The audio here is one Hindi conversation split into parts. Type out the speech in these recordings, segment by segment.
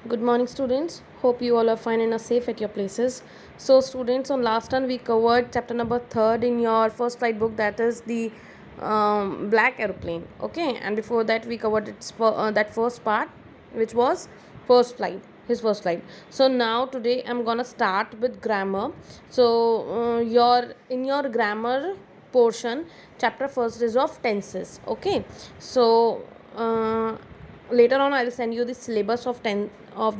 Good morning, students. Hope you all are fine and are safe at your places. So, students, on last time we covered chapter number third in your first flight book, that is the black aeroplane. Okay, and before that we covered that first part, which was first flight, his first flight. So now today I'm gonna start with grammar. So your in your grammar portion, chapter first is of tenses. Okay, so. Later on I'll send you the syllabus of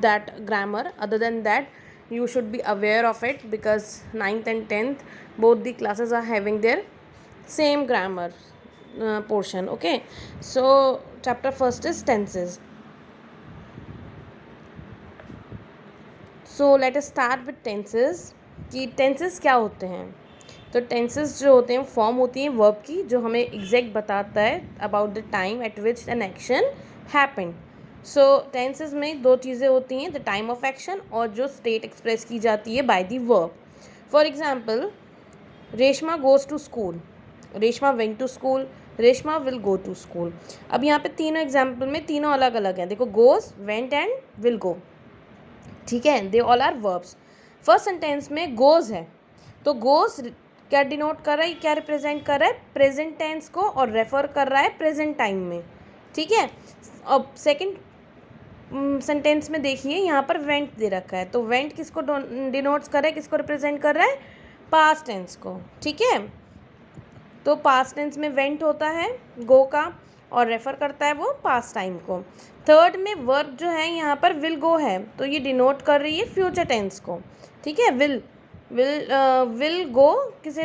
that grammar. Other than that, you should be aware of it because ninth and 10th both the classes are having their same grammar portion. Okay, so chapter first is tenses. So let us start with tenses कि tenses क्या होते हैं. तो टेंसेस जो होते हैं फॉर्म होती हैं वर्ब की, जो हमें एग्जैक्ट बताता है about the time eight which an action happen. So tenses में दो चीज़ें होती हैं, द टाइम ऑफ एक्शन और जो स्टेट एक्सप्रेस की जाती है by the verb. For example, Reshma goes to school, Reshma went to school, Reshma will go to school. अब यहाँ पे तीनों एग्जाम्पल में तीनों अलग अलग हैं. देखो, goes, went and will go. ठीक है, they all are verbs. First sentence में गोज़ है, तो गोज़ क्या डिनोट कर रहा है, क्या रिप्रेजेंट कर रहा है, प्रेजेंट टेंस को, और रेफर कर रहा है प्रेजेंट टाइम में. ठीक है. अब सेकंड सेंटेंस में देखिए, यहाँ पर वेंट दे रखा है, तो वेंट किसको डिनोट्स कर रहा है, किसको रिप्रेजेंट कर रहा है, पास्ट टेंस को. ठीक है, तो पास्ट टेंस में वेंट होता है गो का और रेफर करता है वो पास्ट टाइम को. थर्ड में वर्ब जो है यहाँ पर विल गो है, तो ये डिनोट कर रही है फ्यूचर टेंस को. ठीक है, विल गो किसे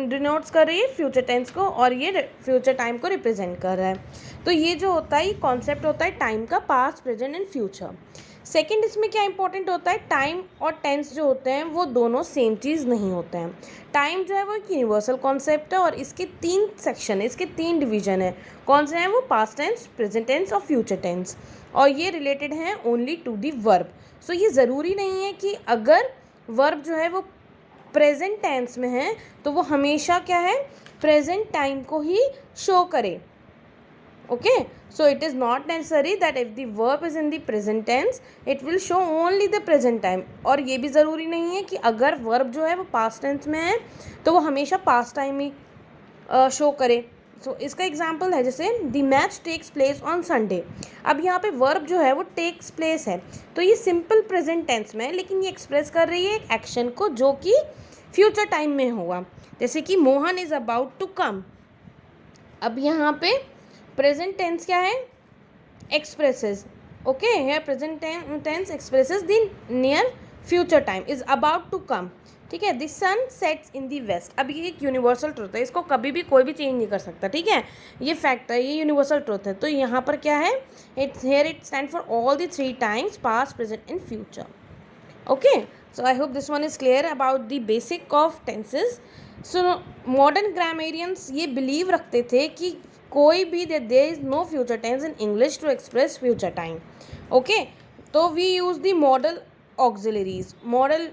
डिनोट्स कर रही है, फ्यूचर टेंस को, और ये फ्यूचर टाइम को रिप्रेजेंट कर रहा है. तो ये जो होता है, ये कॉन्सेप्ट होता है टाइम का, past, present and future. Second, इसमें क्या इंपॉर्टेंट होता है, टाइम और टेंस जो होते हैं वो दोनों सेम चीज़ नहीं होते हैं. टाइम जो है वो एक यूनिवर्सल कॉन्सेप्ट है और इसके 3 सेक्शन है, इसके 3 डिवीजन है. कौन से हैं वो, पास्ट टेंस, प्रेजेंट टेंस और फ्यूचर टेंस. और ये रिलेटेड हैं ओनली टू दी वर्ब. सो ये ज़रूरी नहीं है कि अगर वर्ब जो है वो प्रेजेंट टेंस में है तो वो हमेशा क्या है, प्रेजेंट टाइम को ही शो करे. Okay, so it is not necessary that if the verb is in the present tense it will show only the present time. और ये भी ज़रूरी नहीं है कि अगर verb जो है वो past tense में है तो वो हमेशा past time ही शो करे. सो इसका एग्जाम्पल है जैसे the match takes place on Sunday. अब यहाँ पे वर्ब जो है वो टेक्स प्लेस है, तो ये सिंपल प्रेजेंट टेंस में है, लेकिन ये एक्सप्रेस कर रही है एक एक्शन को जो कि फ्यूचर टाइम में हुआ. जैसे कि Mohan is about to come. अब यहाँ पे प्रेजेंट टेंस क्या है, एक्सप्रेसेस. ओके, है present tense expresses the near future time is about to come. ठीक है, the sun sets in the west. अब ये एक यूनिवर्सल ट्रूथ है, इसको कभी भी कोई भी चेंज नहीं कर सकता. ठीक है, ये फैक्ट है, ये यूनिवर्सल ट्रूथ है. तो यहाँ पर क्या है, it's here it stand for all the 3 times, past, present and future. Okay, so I hope this one is clear about the basic of tenses. So modern grammarians ये बिलीव रखते थे कि कोई भी there is no future tense in English to express future time. Okay, तो we use the modal auxiliaries. Modal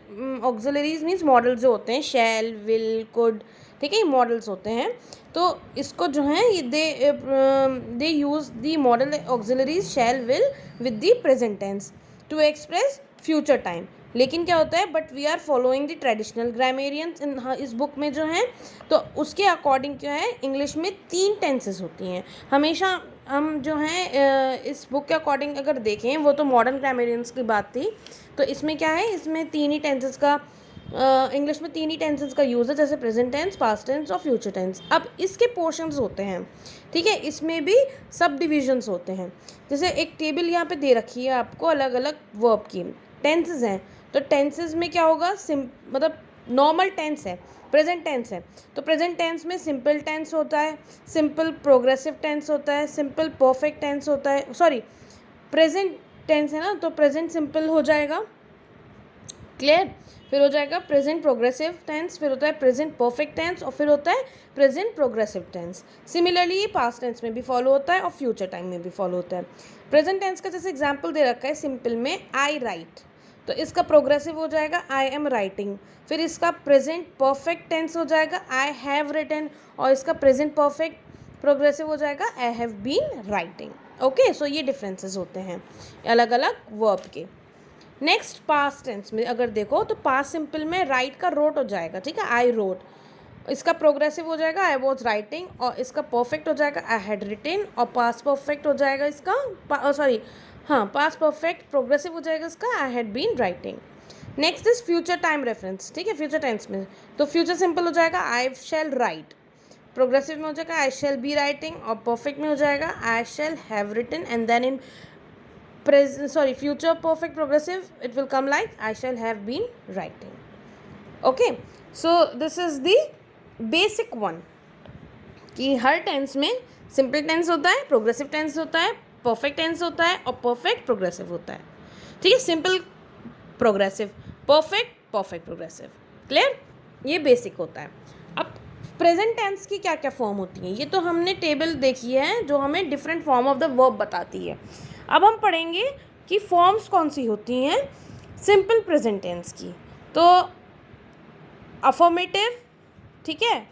auxiliaries means modal जो होते हैं, शैल, विल, कुड. ठीक है, ये मॉडल्स होते हैं. तो इसको जो है ये they use the modal auxiliaries shall, will with the present tense to express future time. लेकिन क्या होता है, but we are following the traditional grammarians in इस बुक में जो है, तो उसके अकॉर्डिंग क्या है, इंग्लिश में 3 टेंसेस होती हैं हमेशा. हम जो हैं इस बुक के अकॉर्डिंग अगर देखें, वो तो मॉडर्न ग्रामेरियंस की बात थी, तो इसमें क्या है, इसमें 3 ही टेंसेस का इंग्लिश में 3 ही टेंसेस का यूज़ है, जैसे प्रेजेंट टेंस, पास्ट टेंस और फ्यूचर टेंस. अब इसके पोर्शंस होते हैं. ठीक है, इसमें भी सब डिविजन्स होते हैं. जैसे एक टेबल यहाँ पे दे रखी है आपको अलग अलग वर्ब की, टेंसेस हैं. तो टेंसेस में क्या होगा, मतलब नॉर्मल टेंस है, प्रेजेंट टेंस है, तो प्रेजेंट टेंस में सिंपल टेंस होता है, सिंपल प्रोग्रेसिव टेंस होता है, सिंपल परफेक्ट टेंस होता है. सॉरी, प्रेजेंट टेंस है ना, तो प्रेजेंट सिंपल हो जाएगा, क्लियर. फिर हो जाएगा प्रेजेंट प्रोग्रेसिव टेंस, फिर होता है प्रेजेंट परफेक्ट टेंस, और फिर होता है प्रेजेंट प्रोग्रेसिव टेंस. सिमिलरली ये पास्ट टेंस में भी फॉलो होता है और फ्यूचर टाइम में भी फॉलो होता है. प्रेजेंट टेंस का जैसे एग्जाम्पल दे रखा है सिंपल में, आई राइट, तो इसका प्रोग्रेसिव हो जाएगा आई एम राइटिंग. फिर इसका प्रेजेंट परफेक्ट टेंस हो जाएगा आई हैव रिटन, और इसका प्रेजेंट परफेक्ट प्रोग्रेसिव हो जाएगा I have been writing. Okay, so ये डिफरेंसेस होते हैं अलग अलग वर्ब के. नेक्स्ट पास्ट टेंस में अगर देखो तो पास्ट सिंपल में राइट का रोट हो जाएगा, ठीक है, आई रोट, इसका प्रोग्रेसिव हो जाएगा आई वॉज राइटिंग, और इसका परफेक्ट हो जाएगा आई हैड रिटेन, और पास्ट परफेक्ट हो जाएगा इसका सॉरी हाँ पास्ट परफेक्ट प्रोग्रेसिव हो जाएगा इसका I had been writing. Next is future time reference, ठीक है, फ्यूचर टेंस में तो फ्यूचर सिंपल हो जाएगा आई शैल राइट, प्रोग्रेसिव में हो जाएगा आई शैल बी राइटिंग, और परफेक्ट में हो जाएगा I shall have written, and then in future perfect progressive it will come like I shall have been writing. Okay, so this is the basic one कि हर टेंस में सिंपल टेंस होता है, प्रोग्रेसिव टेंस होता है, परफेक्ट टेंस होता है और परफेक्ट प्रोग्रेसिव होता है, ठीक है, simple progressive perfect perfect progressive, clear, ये बेसिक होता है। अब प्रेजेंट टेंस की क्या क्या फॉर्म होती हैं ये तो हमने टेबल देखी है जो हमें different form of the verb बताती है। अब हम पढ़ेंगे कि फॉर्म्स कौन सी होती हैं सिंपल प्रेजेंट टेंस की। तो अफर्मेटिव, ठीक है,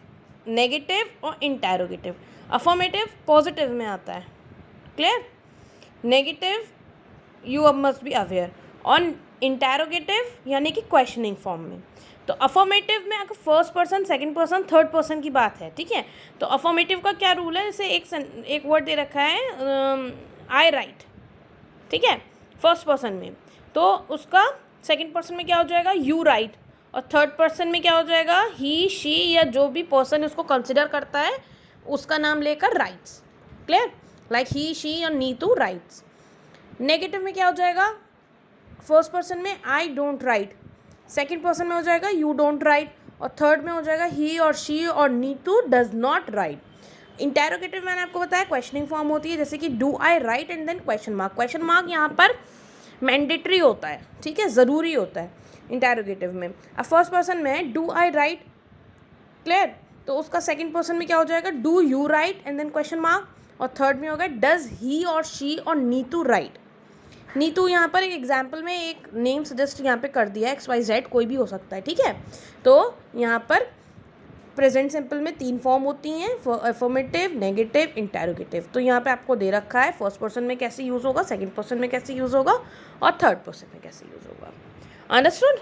नेगेटिव और इंटेरोगेटिव। अफर्मेटिव पॉजिटिव में आता है, क्लियर, नेगेटिव यू अब मस्ट बी अवेयर, और इंटेरोगेटिव यानी कि क्वेश्चनिंग फॉर्म में। तो अफर्मेटिव में अगर first person second person third person की बात है, ठीक है, तो अफर्मेटिव का क्या रूल है, जैसे एक वर्ड दे रखा है आई राइट, ठीक है, फर्स्ट पर्सन में, तो उसका सेकंड पर्सन में क्या हो जाएगा यू राइट, और थर्ड पर्सन में क्या हो जाएगा ही शी या जो भी पर्सन उसको कंसिडर करता है उसका नाम लेकर rights, clear, like he she और नीतू राइट्स। नेगेटिव में क्या हो जाएगा, फर्स्ट पर्सन में I don't write, second person में हो जाएगा यू डोंट राइट, और थर्ड में हो जाएगा ही और शी और Neetu does not write. Interrogative मैंने आपको बताया क्वेश्चनिंग फॉर्म होती है, जैसे कि do I write and then question mark, question mark यहाँ पर मैंडेटरी होता है, ठीक है, ज़रूरी होता है इंटेरोगेटिव में। अब फर्स्ट पर्सन में डू आई राइट, क्लियर, तो उसका सेकंड पर्सन में क्या हो जाएगा do you write and then question mark, और थर्ड में होगा डज ही और शी और नीतू राइट। नीतू यहाँ पर एक एग्जाम्पल में एक नेम सजेस्ट यहाँ पे कर दिया है, XYZ कोई भी हो सकता है, ठीक है। तो यहाँ पर प्रेजेंट सिंपल में 3 फॉर्म होती हैं, अफर्मेटिव, नेगेटिव, इंटेरोगेटिव। तो यहाँ पे आपको दे रखा है फर्स्ट पर्सन में कैसे यूज़ होगा, सेकंड पर्सन में कैसे यूज़ होगा और थर्ड पर्सन में कैसे यूज़ होगा। अंडरस्टूड?